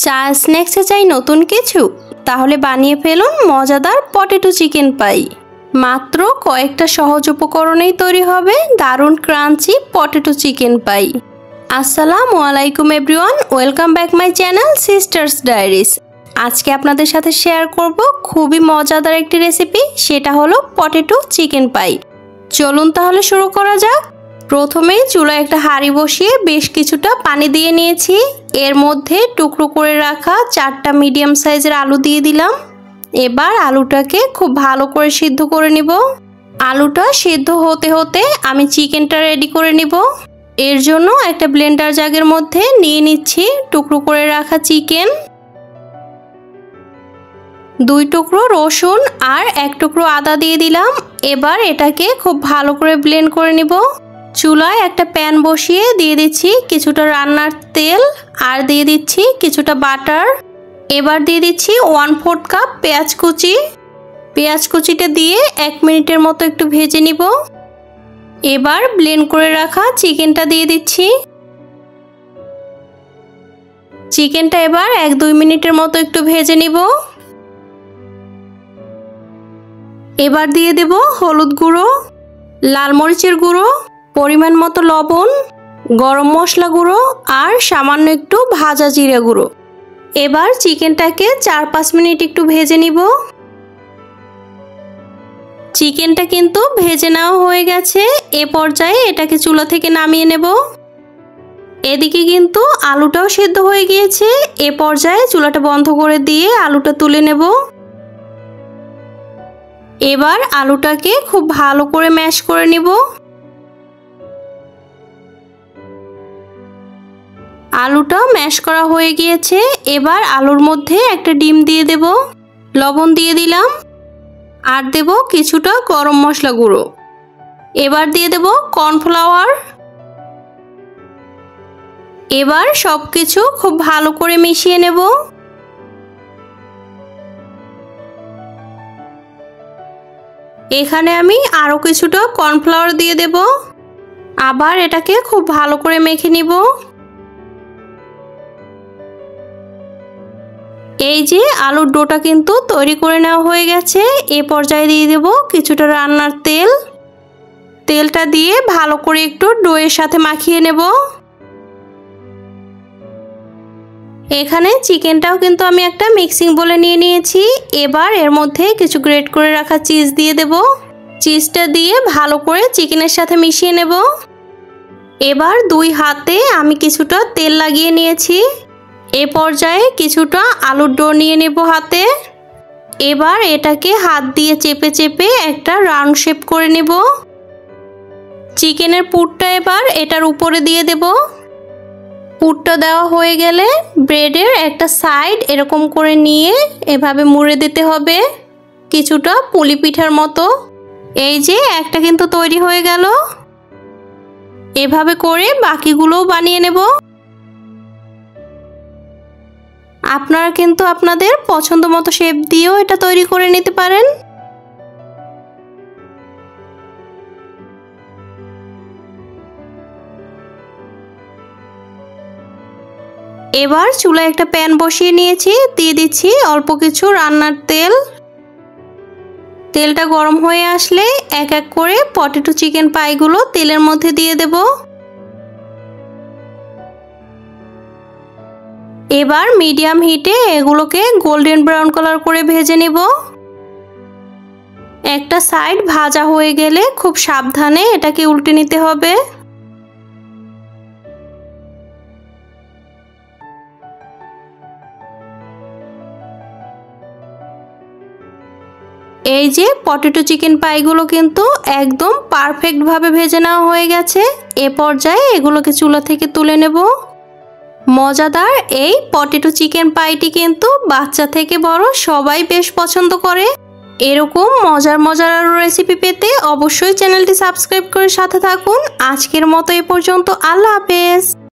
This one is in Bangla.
চা স্ন্যাক্সে চাই নতুন কিছু, তাহলে বানিয়ে ফেলুন মজাদার পটেটো চিকেন পাই। মাত্র কয়েকটা সহজ উপকরণেই তৈরি হবে দারুণ ক্রাঞ্চি পটেটো চিকেন পাই। আসসালামু আলাইকুম everyone, welcome back my channel sisters diaries. আজকে আপনাদের সাথে শেয়ার করব খুবই মজাদার একটি রেসিপি, সেটা হলো পটেটো চিকেন পাই। চলুন তাহলে শুরু করা যাক। প্রথমেই চুলায় একটা হাঁড়ি বসিয়ে বেশ কিছুটা পানি দিয়ে নিয়েছি। এর মধ্যে টুকরো করে রাখা 4টা মিডিয়াম সাইজের আলু দিয়ে দিলাম। এবার আলুটাকে খুব ভালো করে সিদ্ধ করে নিব। আলুটা সিদ্ধ হতে হতে আমি চিকেনটা রেডি করে নিব। এর জন্য একটা ব্লেন্ডার জারের মধ্যে নিয়ে নিচ্ছি টুকরো করে রাখা চিকেন, 2 টুকরো রসুন আর 1 টুকরো আদা দিয়ে দিলাম। এবার এটাকে খুব ভালো করে ব্লেন্ড করে নিব। চুলায় একটা প্যান বসিয়ে দিয়ে দিচ্ছি কিছুটা রান্নার তেল আর দিয়ে দিচ্ছি কিছুটা বাটার। এবার দিয়ে দিচ্ছি 1/4 কাপ পেঁয়াজ কুচি। পেঁয়াজ কুচিটা দিয়ে 1 মিনিটের মতো একটু ভেজে নিব। এবার ব্লেন্ড করে রাখা চিকেনটা দিয়ে দিচ্ছি। চিকেনটা এবার 1-2 মিনিটের মতো একটু ভেজে নিব। এবার দিয়ে দেব হলুদ গুঁড়ো, লাল মরিচের গুঁড়ো, পরিমাণ মতো লবণ, গরম মশলা গুঁড়ো আর সামান্য একটু ভাজা জিরা গুঁড়ো। এবার চিকেনটাকে 4-5 মিনিট একটু ভেজে নিব। চিকেনটা কিন্তু ভেজে নেওয়া হয়ে গেছে। এ পর্যায়ে এটাকে চুলা থেকে নামিয়ে নেব। এদিকে কিন্তু আলুটাও সেদ্ধ হয়ে গিয়েছে। এ পর্যায়ে চুলাটা বন্ধ করে দিয়ে আলুটা তুলে নেব। এবার আলুটাকে খুব ভালো করে ম্যাশ করে নিব। আলুটা ম্যাশ করা হয়ে গিয়েছে। এবার আলুর মধ্যে একটা ডিম দিয়ে দেব, লবণ দিয়ে দিলাম আর দেব কিছুটা গরম মশলা গুঁড়ো। এবার দিয়ে দেব কর্নফ্লাওয়ার। এবার সবকিছু খুব ভালো করে মিশিয়ে নেব। এখানে আমি আরো কিছুটা কর্নফ্লাওয়ার দিয়ে দেব। আবার এটাকে খুব ভালো করে মেখে নিব। এই যে আলুর ডোটা কিন্তু তৈরি করে নেওয়া হয়ে গেছে। এ পর্যায়ে দিয়ে দেব কিছুটা রান্নার তেল। তেলটা দিয়ে ভালো করে একটু ডোয়ের সাথে মাখিয়ে নেব। এখানে চিকেনটাও কিন্তু আমি একটা মিক্সিং বলে নিয়ে নিয়েছি। এবার এর মধ্যে কিছু গ্রেট করে রাখা চিজ দিয়ে দেব। চিজটা দিয়ে ভালো করে চিকেনের সাথে মিশিয়ে নেব। এবার 2 হাতে আমি কিছুটা তেল লাগিয়ে নিয়েছি। এ পর্যায়ে কিছুটা আলুর ডো নিয়ে নেব হাতে। এবার এটাকে হাত দিয়ে চেপে চেপে একটা রাউন্ড শেপ করে নেব। চিকেনের পুরটা এবার এটার উপরে দিয়ে দেব। পুরটা দেওয়া হয়ে গেলে ব্রেডের একটা সাইড এরকম করে নিয়ে এভাবে মুড়ে দিতে হবে, কিছুটা পুলি পিঠার মতো। এই যে একটা কিন্তু তৈরি হয়ে গেল। এভাবে করে বাকিগুলোও বানিয়ে নেব। আপনারা কিন্তু আপনাদের পছন্দ মতো শেপ দিয়েও এটা তৈরি করে নিতে পারেন। এবার চুলায় একটা প্যান বসিয়ে নিয়েছি, দিয়ে দিচ্ছি অল্প কিছু রান্নার তেল। তেলটা গরম হয়ে আসলে এক এক করে পটেটো চিকেন পাইগুলো তেলের মধ্যে দিয়ে দেব। এবার মিডিয়াম হিটে এগুলোকে গোল্ডেন ব্রাউন কালার করে ভেজে নেব। একটা সাইড ভাজা হয়ে গেলে খুব সাবধানে এটাকে উল্টে নিতে হবে। এই যে পটেটো চিকেন পাইগুলো কিন্তু একদম পারফেক্টভাবে ভেজে নেওয়া হয়ে গেছে। এ পর্যায়ে এগুলোকে চুলা থেকে তুলে নেব। মজাদার এই পটেটো চিকেন পাইটি কিন্তু বাচ্চা থেকে বড় সবাই বেশ পছন্দ করে। এরকম মজার মজার রেসিপি পেতে অবশ্যই চ্যানেলটি সাবস্ক্রাইব করে সাথে থাকুন। আজকের মতো এ পর্যন্ত, আল্লাহ হাফেজ।